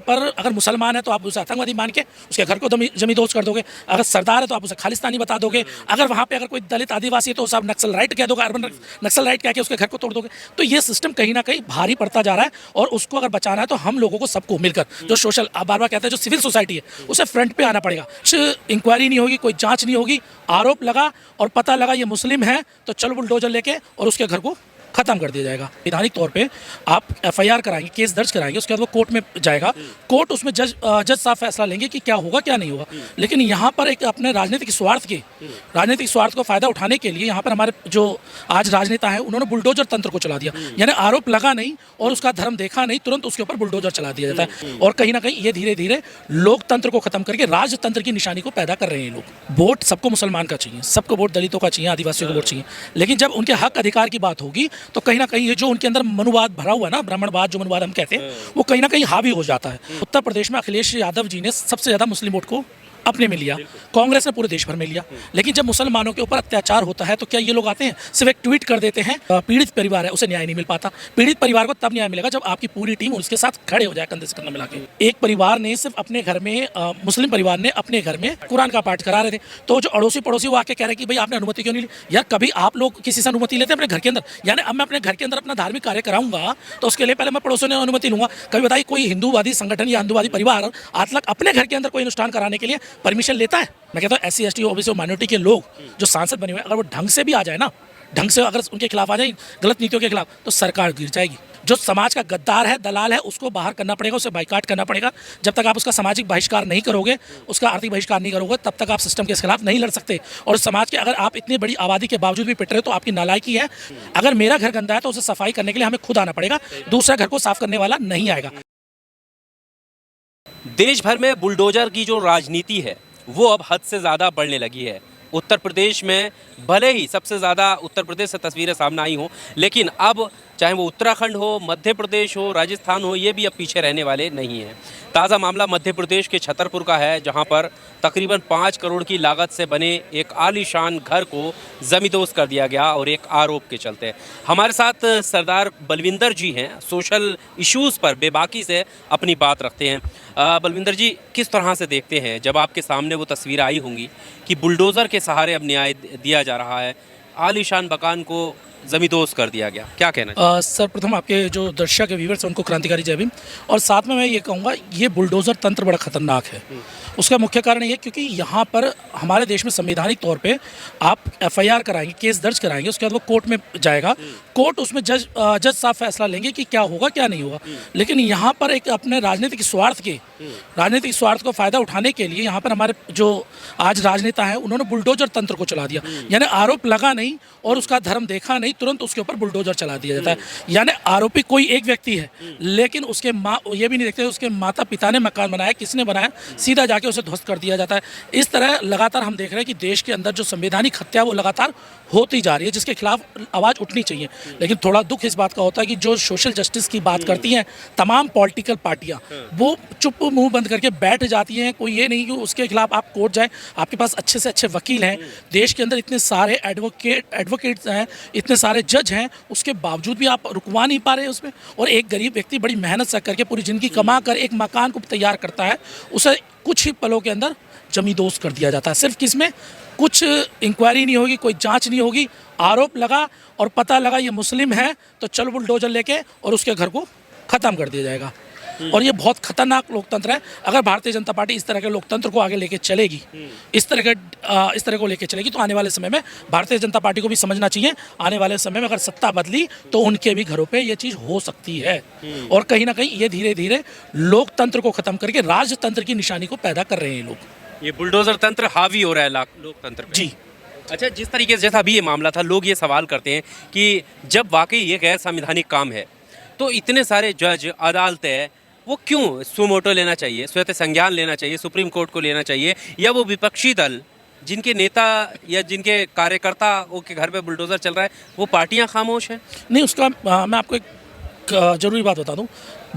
पर अगर मुसलमान है तो आप उसे आतंकवादी मान के उसके घर को जमींदोज कर दोगे, अगर सरदार है तो आप उसे खालिस्तानी बता दोगे, अगर वहाँ पे अगर कोई दलित आदिवासी है तो उसे आप नक्सल राइट कह दोगे, अर्बन नक्सल राइट कह के उसके घर को तोड़ दोगे। तो ये सिस्टम कहीं ना कहीं भारी पड़ता जा रहा है और उसको अगर बचाना है तो हम लोगों को सबको मिलकर जो सोशल बार बार कहते हैं जो सिविल सोसाइटी है उसे फ्रंट पे आना पड़ेगा। इंक्वायरी नहीं होगी, कोई जांच नहीं होगी, आरोप लगा और पता लगा ये मुस्लिम है तो चल बुलडोजर लेके और उसके घर को खत्म कर दिया जाएगा। वैधानिक तौर पे आप एफआईआर कराएंगे, केस दर्ज कराएंगे, उसके बाद वो कोर्ट में जाएगा, कोर्ट उसमें जज साफ फैसला लेंगे कि क्या होगा क्या नहीं होगा। लेकिन यहाँ पर एक अपने राजनीतिक स्वार्थ को फायदा उठाने के लिए यहाँ पर हमारे जो आज राजनेता हैं उन्होंने बुलडोजर तंत्र को चला दिया, यानी आरोप लगा नहीं और उसका धर्म देखा नहीं, तुरंत उसके ऊपर बुलडोजर चला दिया जाता है। और कहीं ना कहीं ये धीरे धीरे लोकतंत्र को खत्म करके राजतंत्र की निशानी को पैदा कर रहे हैं लोग। वोट सबको मुसलमान का चाहिए, सबको वोट दलितों का चाहिए, आदिवासियों को वोट चाहिए, लेकिन जब उनके हक अधिकार की बात होगी तो कहीं ना कहीं ये जो उनके अंदर मनुवाद भरा हुआ है ना, ब्राह्मणवाद जो मनुवाद हम कहते हैं, वो कहीं ना कहीं हावी हो जाता है। उत्तर प्रदेश में अखिलेश यादव जी ने सबसे ज्यादा मुस्लिम वोट को अपने में लिया, कांग्रेस ने पूरे देश भर में लिया। लेकिन जब मुसलमानों के ऊपर अत्याचार होता है तो क्या ये लोग आते हैं, सिर्फ एक ट्वीट कर देते हैं, पीड़ित परिवार है उसे न्याय नहीं मिल पाता। पीड़ित परिवार को तब न्याय मिलेगा जब आपकी पूरी टीम उसके साथ खड़े हो जाए, कंधे से कंधा मिला के। एक परिवार ने सिर्फ अपने घर में मुस्लिम परिवार ने अपने घर में कुरान का पाठ करा रहे थे, तो जो अड़ोसी पड़ोसी वो आके कह रहे कि भाई आपने अनुमति क्यों नहीं ली। यार कभी आप लोग किसी से अनुमति लेते हैं अपने घर के अंदर? यानी अब मैं अपने घर के अंदर अपना धार्मिक कार्य कराऊंगा तो उसके लिए पहले मैं पड़ोसियों ने अनुमति लूंगा। कभी बताइए कोई हिंदूवादी संगठन या हिंदूवादी परिवार आज तक अपने घर के अंदर कोई अनुष्ठान कराने के लिए परमिशन लेता है? मैं कहता हूँ SC ST ओबीसी और माइनॉरिटी के लोग जो सांसद बने हुए हैं, अगर वो ढंग से भी आ जाए ना, ढंग से अगर उनके खिलाफ आ जाए, गलत नीतियों के खिलाफ, तो सरकार गिर जाएगी। जो समाज का गद्दार है, दलाल है, उसको बाहर करना पड़ेगा, उसे बाइकाट करना पड़ेगा। जब तक आप उसका सामाजिक बहिष्कार नहीं करोगे, उसका आर्थिक बहिष्कार नहीं करोगे, तब तक आप सिस्टम के खिलाफ नहीं लड़ सकते। और समाज के अगर आप इतनी बड़ी आबादी के बावजूद भी पिट रहे हो तो आपकी नालायकी है। अगर मेरा घर गंदा है तो उसे सफाई करने के लिए हमें खुद आना पड़ेगा, दूसरा घर को साफ करने वाला नहीं आएगा। देश भर में बुलडोजर की जो राजनीति है वो अब हद से ज़्यादा बढ़ने लगी है। उत्तर प्रदेश में भले ही सबसे ज़्यादा उत्तर प्रदेश से तस्वीरें सामने आई हों, लेकिन अब चाहे वो उत्तराखंड हो, मध्य प्रदेश हो, राजस्थान हो, ये भी अब पीछे रहने वाले नहीं हैं। ताज़ा मामला मध्य प्रदेश के छतरपुर का है, जहां पर तकरीबन 5 करोड़ की लागत से बने एक आलीशान घर को जमींदोज कर दिया गया और एक आरोप के चलते। हमारे साथ सरदार बलविंदर जी हैं, सोशल इश्यूज़ पर बेबाकी से अपनी बात रखते हैं। बलविंदर जी, किस तरह से देखते हैं जब आपके सामने वो तस्वीर आई होंगी कि बुलडोज़र के सहारे अब न्याय दिया जा रहा है, आलीशान मकान को जमींदोज कर दिया गया, क्या कहना? सर्वप्रथम आपके जो दर्शक व्यूवर्स हैं उनको क्रांतिकारी जय भीम। और साथ में मैं ये कहूँगा ये बुलडोज़र तंत्र बड़ा खतरनाक है। उसका मुख्य कारण ये क्योंकि यहाँ पर हमारे देश में संवैधानिक तौर पे आप एफआईआर कराएंगे, केस दर्ज कराएंगे, उसके बाद वो कोर्ट में जाएगा, कोर्ट उसमें जज साफ फैसला लेंगे कि क्या होगा क्या नहीं होगा। लेकिन यहाँ पर एक अपने राजनीतिक स्वार्थ को फायदा उठाने के लिए यहाँ पर हमारे जो आज राजनेता हैं उन्होंने बुलडोजर तंत्र को चला दिया, यानी आरोप लगा नहीं और उसका धर्म देखा नहीं, तुरंत उसके ऊपर बुलडोजर चला दिया जाता है। यानी आरोपी कोई एक व्यक्ति है, लेकिन उसके ये भी नहीं देखते उसके माता पिता ने मकान बनाया, किसने बनाया, सीधा जाके उसे ध्वस्त कर दिया जाता है। इस तरह लगातार हम देख रहे हैं कि देश के अंदर जो संवैधानिक हत्या वो लगातार होती जा रही है, जिसके खिलाफ आवाज़ उठनी चाहिए। लेकिन थोड़ा दुख इस बात का होता है कि जो सोशल जस्टिस की बात करती हैं तमाम पॉलिटिकल पार्टियां, वो चुप मुंह बंद करके बैठ जाती हैं। कोई ये नहीं कि उसके खिलाफ आप कोर्ट जाए, आपके पास अच्छे से अच्छे वकील हैं, देश के अंदर इतने सारे एडवोकेट्स हैं, इतने सारे जज हैं, उसके बावजूद भी आप रुकवा नहीं पा रहे हैं उसमें। और एक गरीब व्यक्ति बड़ी मेहनत से करके पूरी ज़िंदगी कमा कर एक मकान को तैयार करता है, उसे कुछ ही पलों के अंदर जमींदोज कर दिया जाता है। सिर्फ किसमें कुछ इंक्वायरी नहीं होगी, कोई जांच नहीं होगी, आरोप लगा और पता लगा ये मुस्लिम है तो चल बुलडोजर लेके और उसके घर को ख़त्म कर दिया जाएगा। और ये बहुत खतरनाक लोकतंत्र है। अगर भारतीय जनता पार्टी इस तरह के लोकतंत्र को आगे लेके चलेगी, इस तरह को लेके चलेगी, तो आने वाले समय में भारतीय जनता पार्टी को भी समझना चाहिए, आने वाले समय में अगर सत्ता बदली तो उनके भी घरों पे ये चीज़ हो सकती है। और कहीं ना कहीं ये धीरे धीरे लोकतंत्र को खत्म करके राजतंत्र की निशानी को पैदा कर रहे हैं लोग। ये बुलडोजर तंत्र हावी हो रहा है लोकतंत्र पे। जी। अच्छा, जिस तरीके से जैसा अभी ये मामला था, लोग ये सवाल करते हैं कि जब वाकई ये गैर संवैधानिक काम है तो इतने सारे जज, अदालतें, वो क्यों सुमोटो लेना चाहिए, स्वतः संज्ञान लेना चाहिए, सुप्रीम कोर्ट को लेना चाहिए, या वो विपक्षी दल जिनके नेता या जिनके कार्यकर्ता के घर पे बुलडोजर चल रहा है वो पार्टियां खामोश हैं? नहीं, उसका मैं आपको एक जरूरी बात बता दूं,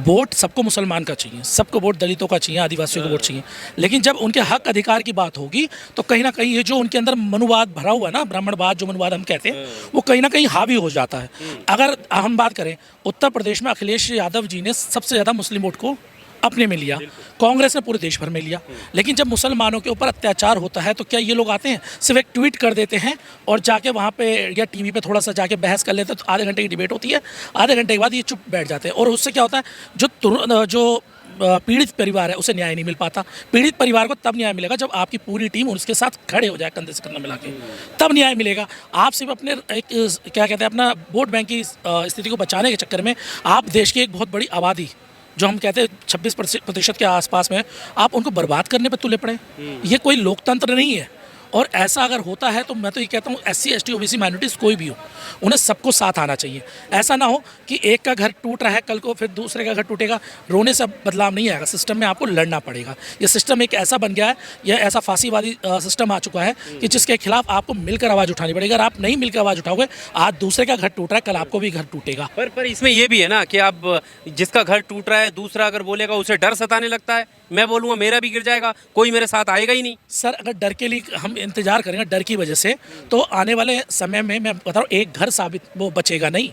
वोट सबको मुसलमान का चाहिए, सबको वोट दलितों का चाहिए, आदिवासियों को वोट चाहिए। लेकिन जब उनके हक अधिकार की बात होगी तो कहीं ना कहीं ये जो उनके अंदर मनुवाद भरा हुआ है ना, ब्राह्मणवाद जो मनुवाद हम कहते हैं, वो कहीं ना कहीं हावी हो जाता है। अगर हम बात करें उत्तर प्रदेश में अखिलेश यादव जी ने सबसे ज़्यादा मुस्लिम वोट को अपने में लिया, कांग्रेस ने पूरे देश भर में लिया। लेकिन जब मुसलमानों के ऊपर अत्याचार होता है तो क्या ये लोग आते हैं, सिर्फ एक ट्वीट कर देते हैं और जाके वहाँ पे या टीवी पे थोड़ा सा जाके बहस कर लेते हैं, तो आधे घंटे की डिबेट होती है, आधे घंटे के बाद ये चुप बैठ जाते हैं। और उससे क्या होता है, जो पीड़ित परिवार है उसे न्याय नहीं मिल पाता। पीड़ित परिवार को तब न्याय मिलेगा जब आपकी पूरी टीम उसके साथ खड़े हो जाए, कंधे से कंधा मिला के, तब न्याय मिलेगा। आप सिर्फ अपने एक क्या कहते हैं अपना वोट बैंक की स्थिति को बचाने के चक्कर में आप देश की एक बहुत बड़ी आबादी, जो हम कहते हैं 26% के आसपास में, आप उनको बर्बाद करने पर तुले पड़े। ये कोई लोकतंत्र नहीं है। और ऐसा अगर होता है तो मैं तो ये कहता हूँ SC ST OBC माइनॉरिटीज़ कोई भी हो, उन्हें सबको साथ आना चाहिए। ऐसा ना हो कि एक का घर टूट रहा है, कल को फिर दूसरे का घर टूटेगा। रोने से बदलाव नहीं आएगा, सिस्टम में आपको लड़ना पड़ेगा। ये सिस्टम एक ऐसा बन गया है, यह ऐसा फांसीवादी सिस्टम आ चुका है कि जिसके खिलाफ आपको मिलकर आवाज़ उठानी पड़ेगी। अगर आप नहीं मिलकर आवाज़ उठाओगे, आज दूसरे का घर टूट रहा है, कल आपको भी घर टूटेगा। पर इसमें ये भी है ना कि अब जिसका घर टूट रहा है, दूसरा अगर बोलेगा उसे डर सताने लगता है, मैं बोलूँगा मेरा भी गिर जाएगा, कोई मेरे साथ आएगा ही नहीं। सर अगर डर के लिए हम इंतजार करेंगे, डर की वजह से, तो आने वाले समय में मैं बता रहा हूँ एक घर साबित वो बचेगा नहीं।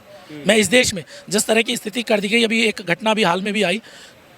मैं इस देश में जिस तरह की स्थिति कर दी गई, अभी एक घटना भी हाल में भी आई,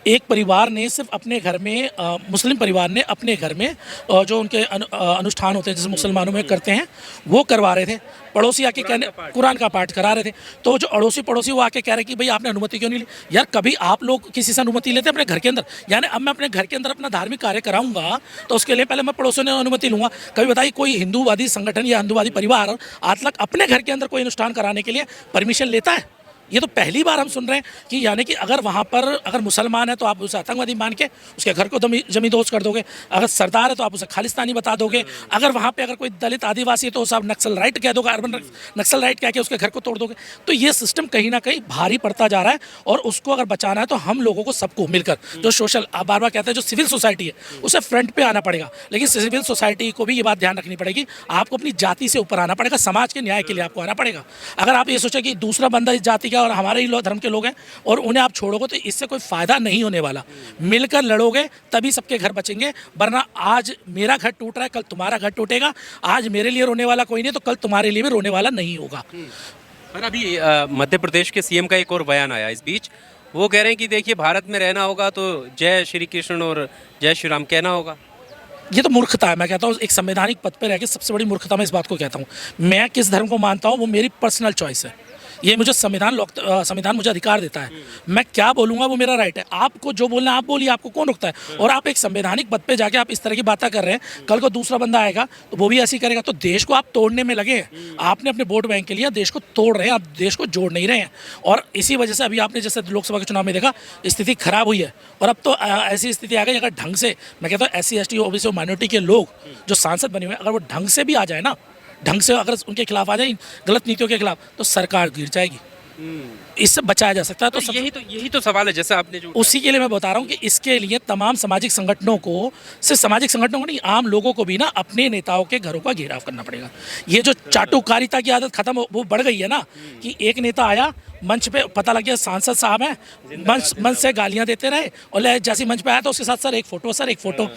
एक परिवार ने सिर्फ अपने घर में मुस्लिम परिवार ने अपने घर में जो उनके अनुष्ठान होते हैं जैसे मुसलमानों में करते हैं वो करवा रहे थे। पड़ोसी आके कहने कुरान का पाठ करा रहे थे, तो जो अड़ोसी पड़ोसी वो आके कह रहे कि भाई आपने अनुमति क्यों नहीं ली। यार कभी आप लोग किसी से अनुमति लेते हैं अपने घर के अंदर? यानी अब मैं अपने घर के अंदर अपना धार्मिक कार्य कराऊंगा तो उसके लिए पहले मैं पड़ोसियों ने अनुमति लूंगा। कभी बताइए कोई हिंदूवादी संगठन या हिंदूवादी परिवार आज तक अपने घर के अंदर कोई अनुष्ठान कराने के लिए परमिशन लेता है? ये तो पहली बार हम सुन रहे हैं कि यानी कि अगर वहाँ पर अगर मुसलमान है तो आप उसे आतंकवादी मान के उसके घर को जमींदोज कर दोगे, अगर सरदार है तो आप उसे खालिस्तानी बता दोगे, अगर वहाँ पे अगर कोई दलित आदिवासी है तो उसे आप नक्सल राइट कह दोगे, अर्बन नक्सल राइट कह के उसके घर को तोड़ दोगे। तो ये सिस्टम कहीं ना कहीं भारी पड़ता जा रहा है और उसको अगर बचाना है तो हम लोगों को सबको मिलकर जो सोशल बार बार कहते हैं जो सिविल सोसाइटी है उसे फ्रंट पे आना पड़ेगा। लेकिन सिविल सोसाइटी को भी ये बात ध्यान रखनी पड़ेगी, आपको अपनी जाति से ऊपर आना पड़ेगा, समाज के न्याय के लिए आपको आना पड़ेगा। अगर आप ये सोचें कि दूसरा बंदा इस जाति का और हमारे ही धर्म के लोग हैं और उन्हें आप छोड़ोगे तो इससे कोई फायदा नहीं होने वाला। मिलकर लड़ोगे तभी सबके घर बचेंगे, वरना आज मेरा घर टूट रहा है कल तुम्हारा घर टूटेगा। आज मेरे लिए रोने वाला कोई नहीं तो कल तुम्हारे लिए भी रोने वाला नहीं होगा। पर अभी मध्य प्रदेश के CM का एक और बयान आया इस बीच, वो कह रहे हैं कि देखिए भारत में रहना होगा तो जय श्री कृष्ण और जय श्री राम कहना होगा। ये तो मूर्खता है। मैं कहता हूँ एक संवैधानिक पद पर रह के सबसे बड़ी मूर्खता मैं इस बात को कहता हूँ। मैं किस धर्म को मानता हूँ वो मेरी पर्सनल चॉइस है, ये मुझे संविधान मुझे अधिकार देता है। मैं क्या बोलूँगा वो मेरा राइट है। आपको जो बोलना है आप बोलिए, आपको कौन रोकता है। और आप एक संवैधानिक पद पे जाके आप इस तरह की बातें कर रहे हैं, कल को दूसरा बंदा आएगा तो वो भी ऐसी करेगा। तो देश को आप तोड़ने में लगे हैं। आपने अपने वोट बैंक के लिए देश को तोड़ रहे हैं, आप देश को जोड़ नहीं रहे हैं। और इसी वजह से अभी आपने जैसे लोकसभा के चुनाव में देखा स्थिति खराब हुई है। और अब तो ऐसी स्थिति आ गई, अगर ढंग से मैं कहता हूँ SC ST OBC और माइनॉरिटी के लोग जो सांसद बने हुए हैं, अगर वो ढंग से भी आ जाए ना, ढंग से अगर उनके खिलाफ आ जाए गलत नीतियों के खिलाफ, तो सरकार गिर जाएगी। इससे बचाया जा सकता है। तो यही तो सवाल है जैसा आपने जो उसी के लिए मैं बता रहा हूँ कि इसके लिए तमाम सामाजिक संगठनों को, सिर्फ सामाजिक संगठनों को नहीं, आम लोगों को भी ना अपने नेताओं के घरों का घेराव करना पड़ेगा। ये जो चाटुकारिता की आदत खत्म वो बढ़ गई है ना, कि एक नेता आया मंच पे, पता लग गया सांसद साहब हैं, मंच से गालियां देते रहे और जैसे मंच पे आया तो उसके साथ सर एक फोटो।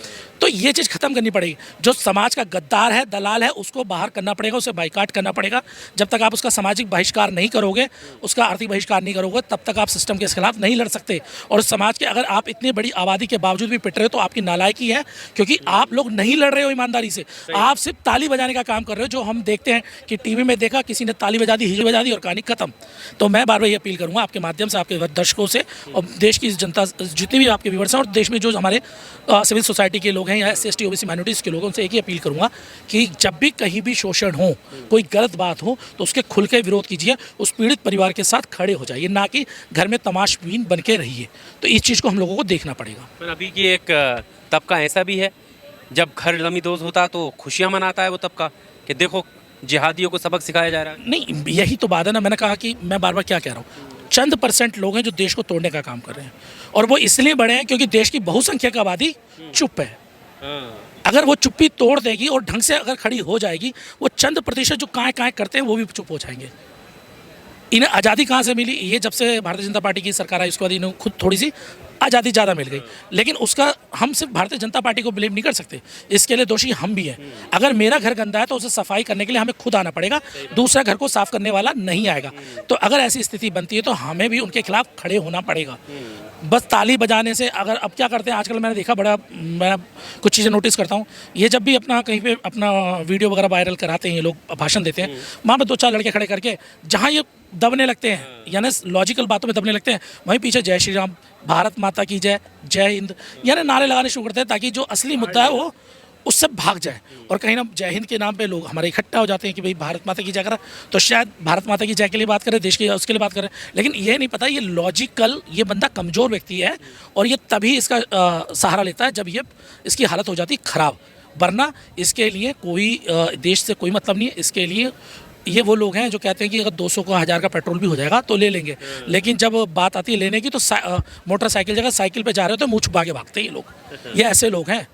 तो ये चीज़ खत्म करनी पड़ेगी। जो समाज का गद्दार है, दलाल है, उसको बाहर करना पड़ेगा, उसे बाइकाट करना पड़ेगा। जब तक आप उसका सामाजिक बहिष्कार नहीं करोगे, उसका आर्थिक बहिष्कार नहीं करोगे, तब तक आप सिस्टम के खिलाफ नहीं लड़ सकते। और समाज के अगर आप इतनी बड़ी आबादी के बावजूद भी पिट रहे हो तो आपकी नालायकी है, क्योंकि आप लोग नहीं लड़ रहे हो ईमानदारी से। आप सिर्फ ताली बजाने का काम कर रहे हो। जो हम देखते हैं कि टीवी में देखा किसी ने ताली बजा दी, हिजो बजा दी और कहानी खत्म। तो मैं बार बार ये अपील करूंगा आपके माध्यम से, आपके दर्शकों से और देश की जनता, जितनी भी आपके व्यूअर्स हैं और देश में जो हमारे सिविल सोसाइटी के लोग हैं या SC ST OBC माइनॉरिटीज़ के लोगों से एक ही अपील करूंगा कि जब भी कहीं भी शोषण हो, कोई गलत बात हो, तो उसके खुल के विरोध कीजिए, उस पीड़ित परिवार के साथ खड़े हो जाइए, ना कि घर में तमाशबीन बन के रहिए। तो इस चीज़ को हम लोगों को देखना पड़ेगा। पर अभी की एक तबका ऐसा भी है, जब घर जमींदोज होता तो खुशियाँ मनाता है वो तबका कि देखो जिहादियों को सबक सिखाया जा रहा है। नहीं, यही तो बात है ना। मैंने कहा कि मैं बार बार क्या कह रहा हूँ, चंद % लोग हैं जो देश को तोड़ने का काम कर रहे हैं, और वो इसलिए बड़े हैं क्योंकि देश की बहुसंख्यक आबादी चुप है। अगर वो चुप्पी तोड़ देगी और ढंग से अगर खड़ी हो जाएगी, वो चंद % जो काएं काएं करते हैं वो भी चुप हो जाएंगे। इन्हें आज़ादी कहाँ से मिली? ये जब से भारतीय जनता पार्टी की सरकार आई उसके बाद इन्हें खुद थोड़ी सी आज़ादी ज़्यादा मिल गई, लेकिन उसका हम सिर्फ भारतीय जनता पार्टी को ब्लेम नहीं कर सकते, इसके लिए दोषी हम भी हैं। अगर मेरा घर गंदा है तो उसे सफाई करने के लिए हमें खुद आना पड़ेगा, दूसरा घर को साफ करने वाला नहीं आएगा। तो अगर ऐसी स्थिति बनती है तो हमें भी उनके खिलाफ खड़े होना पड़ेगा। बस ताली बजाने से अगर अब क्या करते हैं आजकल, मैंने देखा मैं कुछ चीज़ें नोटिस करता हूँ, ये जब भी अपना कहीं पे अपना वीडियो वगैरह वायरल कराते हैं, ये लोग भाषण देते हैं, वहाँ पे 2-4 लड़के खड़े करके जहाँ ये दबने लगते हैं, यानी लॉजिकल बातों में दबने लगते हैं, वहीं पीछे जय श्री राम, भारत माता की जय, जय हिंद, यानी नारे लगाने शुरू करते हैं ताकि जो असली मुद्दा है वो उससे भाग जाए। और कहीं ना जय हिंद के नाम पे लोग हमारे इकट्ठा हो जाते हैं कि भाई भारत माता की जय करा, तो शायद भारत माता की जय के लिए बात करें, देश की उसके लिए बात करें, लेकिन ये नहीं पता ये लॉजिकल, ये बंदा कमज़ोर व्यक्ति है और ये तभी इसका सहारा लेता है जब ये इसकी हालत हो जाती ख़राब, वरना इसके लिए कोई देश से कोई मतलब नहीं है। इसके लिए ये वो लोग हैं जो कहते हैं कि अगर 200 का 1000 का पेट्रोल भी हो जाएगा तो ले लेंगे, लेकिन जब बात आती है लेने की तो मोटरसाइकिल जगह साइकिल पे जा रहे हो तो मुँह छुपा के भागते हैं ये लोग। ये ऐसे लोग हैं,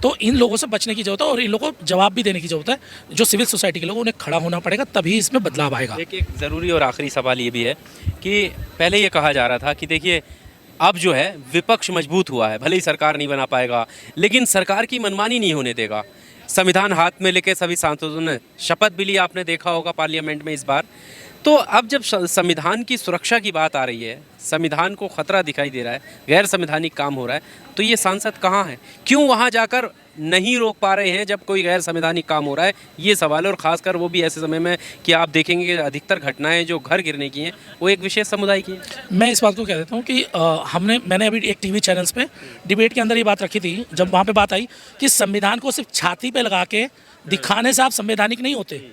तो इन लोगों से बचने की जरूरत है और इन लोगों को जवाब भी देने की जरूरत है। जो सिविल सोसाइटी के लोग, उन्हें खड़ा होना पड़ेगा, तभी इसमें बदलाव आएगा। देखिए, एक ज़रूरी और आखिरी सवाल ये भी है कि पहले ये कहा जा रहा था कि देखिए अब जो है विपक्ष मजबूत हुआ है, भले ही सरकार नहीं बना पाएगा लेकिन सरकार की मनमानी नहीं होने देगा। संविधान हाथ में लेके सभी सांसदों ने शपथ भी ली, आपने देखा होगा पार्लियामेंट में इस बार। तो अब जब संविधान की सुरक्षा की बात आ रही है, संविधान को खतरा दिखाई दे रहा है, गैर संवैधानिक काम हो रहा है, तो ये सांसद कहाँ हैं? क्यों वहाँ जाकर नहीं रोक पा रहे हैं जब कोई गैर संवैधानिक काम हो रहा है? ये सवाल है, और ख़ासकर वो भी ऐसे समय में कि आप देखेंगे कि अधिकतर घटनाएं जो घर गिरने की हैं वो एक विशेष समुदाय की हैं। मैं इस बात को कह देता हूँ कि मैंने अभी एक टीवी चैनल्स पे डिबेट के अंदर ये बात रखी थी, जब वहाँ पे बात आई कि संविधान को सिर्फ छाती पे लगा के दिखाने से आप संवैधानिक नहीं होते।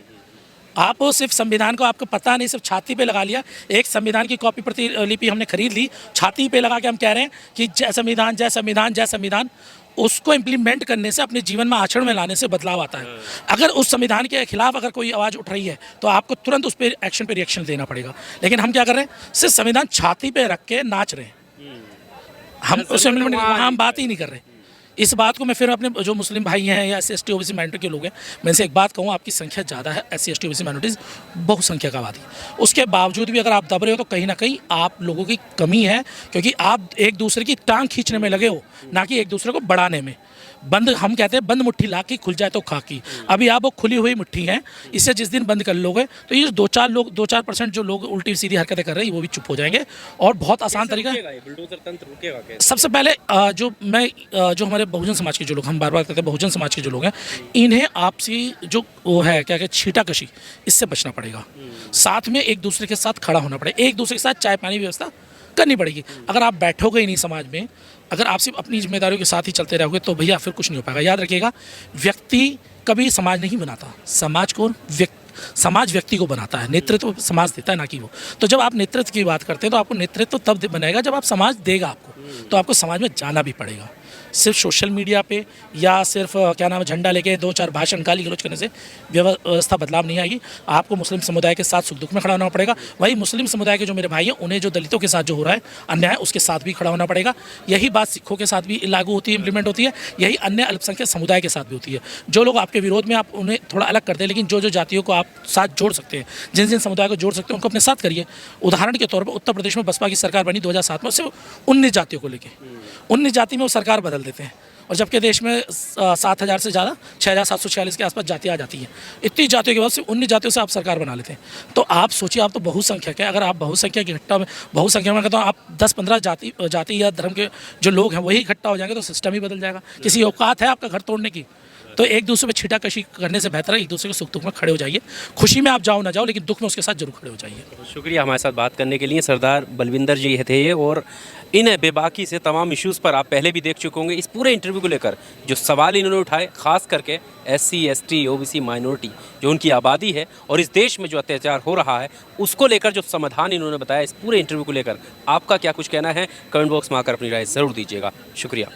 आप सिर्फ संविधान को, आपको पता नहीं, सिर्फ छाती पे लगा लिया, एक संविधान की कॉपी प्रतिलिपि हमने खरीद ली, छाती पे लगा के हम कह रहे हैं कि जय संविधान, जय संविधान, जय संविधान। उसको इम्प्लीमेंट करने से, अपने जीवन में आचरण में लाने से बदलाव आता है। अगर उस संविधान के खिलाफ अगर कोई आवाज़ उठ रही है तो आपको तुरंत उस पर एक्शन पे रिएक्शन देना पड़ेगा। लेकिन हम क्या कर रहे हैं, सिर्फ संविधान छाती पे रख के नाच रहे हैं, हम उस हम बात ही नहीं कर रहे। इस बात को मैं फिर अपने जो मुस्लिम भाई हैं या SC ST OBC माइनॉरिटी के लोग हैं, मैं इनसे एक बात कहूँ, आपकी संख्या ज़्यादा है, SC ST OBC माइनॉरिटीज़ बहुसंख्यक आबादी, उसके बावजूद भी अगर आप दब रहे हो तो कहीं ना कहीं आप लोगों की कमी है, क्योंकि आप एक दूसरे की टांग खींचने में लगे हो, ना कि एक दूसरे को बढ़ाने में। बंद, हम कहते हैं बंद मुट्ठी ला के खुल जाए तो खाकी, अभी आप वो खुली हुई मुट्ठी हैं, इससे जिस दिन बंद कर लोगे तो ये 2-4% जो लोग उल्टी सीधी हरकतें कर रहे हैं वो भी चुप हो जाएंगे। और बहुत आसान तरीका है, सबसे पहले जो हमारे बहुजन समाज के जो लोग, हम बार बार कहते हैं बहुजन समाज के जो लोग हैं, इन्हें आपसी जो वो है क्या कहते छीटाकशी, इससे बचना पड़ेगा। साथ में एक दूसरे के साथ खड़ा होना पड़ेगा, एक दूसरे के साथ चाय पानी की व्यवस्था करनी पड़ेगी। अगर आप बैठोगे ही नहीं समाज में, अगर आप सिर्फ अपनी जिम्मेदारियों के साथ ही चलते रहोगे तो भैया फिर कुछ नहीं हो पाएगा। याद रखिएगा, व्यक्ति कभी समाज नहीं बनाता, समाज व्यक्ति को बनाता है, नेतृत्व समाज देता है, ना कि वो। तो जब आप नेतृत्व की बात करते हैं तो आपको नेतृत्व तब बनेगा जब आप समाज देगा आपको, तो आपको समाज में जाना भी पड़ेगा। सिर्फ सोशल मीडिया पे या सिर्फ क्या नाम है झंडा लेके 2-4 भाषण गाली गलौज करने से व्यवस्था बदलाव नहीं आएगी। आपको मुस्लिम समुदाय के साथ सुख दुख में खड़ा होना पड़ेगा। वही मुस्लिम समुदाय के जो मेरे भाई हैं, उन्हें जो दलितों के साथ जो हो रहा है अन्याय, उसके साथ भी खड़ा होना पड़ेगा। यही बात सिखों के साथ भी लागू होती है, इम्प्लीमेंट होती है, यही अन्य अल्पसंख्यक समुदाय के साथ भी होती है। जो लोग आपके विरोध में, आप उन्हें थोड़ा अलग करते हैं, लेकिन जो जातियों को आप साथ जोड़ सकते हैं, जिन जिन समुदाय को जोड़ सकते हैं, उनको अपने साथ करिए। उदाहरण के तौर पर उत्तर प्रदेश में बसपा की सरकार बनी 2007 में, सिर्फ 19 जातियों को लेकर, 19 जाति में वो सरकार बदल देते हैं, और जबकि देश में 7,000 से ज़्यादा 6,746 के आसपास जातियाँ आ जाती हैं। इतनी जातियों के बाद सिर्फ 19 जातियों से आप सरकार बना लेते हैं। तो आप सोचिए, आप तो बहुसंख्यक है, अगर आप बहुसंख्यक इकट्ठा में, बहुसंख्यक में कहता हूँ, आप 10-15 जाति या धर्म के जो लोग हैं वही इकट्ठा हो जाएंगे तो सिस्टम ही बदल जाएगा। किसी औकात है आपका घर तोड़ने की? तो एक दूसरे पे छीटाकशी करने से बेहतर है एक दूसरे के सुख दुख में खड़े हो जाइए। खुशी में आप जाओ ना जाओ, लेकिन दुख में उसके साथ जरूर खड़े हो जाइए। शुक्रिया हमारे साथ बात करने के लिए। सरदार बलविंदर जी थे ये, और इन बेबाकी से तमाम इश्यूज़ पर आप पहले भी देख चुके होंगे। इस पूरे इंटरव्यू को लेकर जो सवाल इन्होंने उठाए, खास करके SC ST OBC माइनॉरिटी जो उनकी आबादी है और इस देश में जो अत्याचार हो रहा है, उसको लेकर जो समाधान इन्होंने बताया, इस पूरे इंटरव्यू को लेकर आपका क्या कुछ कहना है, कमेंट बॉक्स में आकर अपनी राय ज़रूर दीजिएगा। शुक्रिया।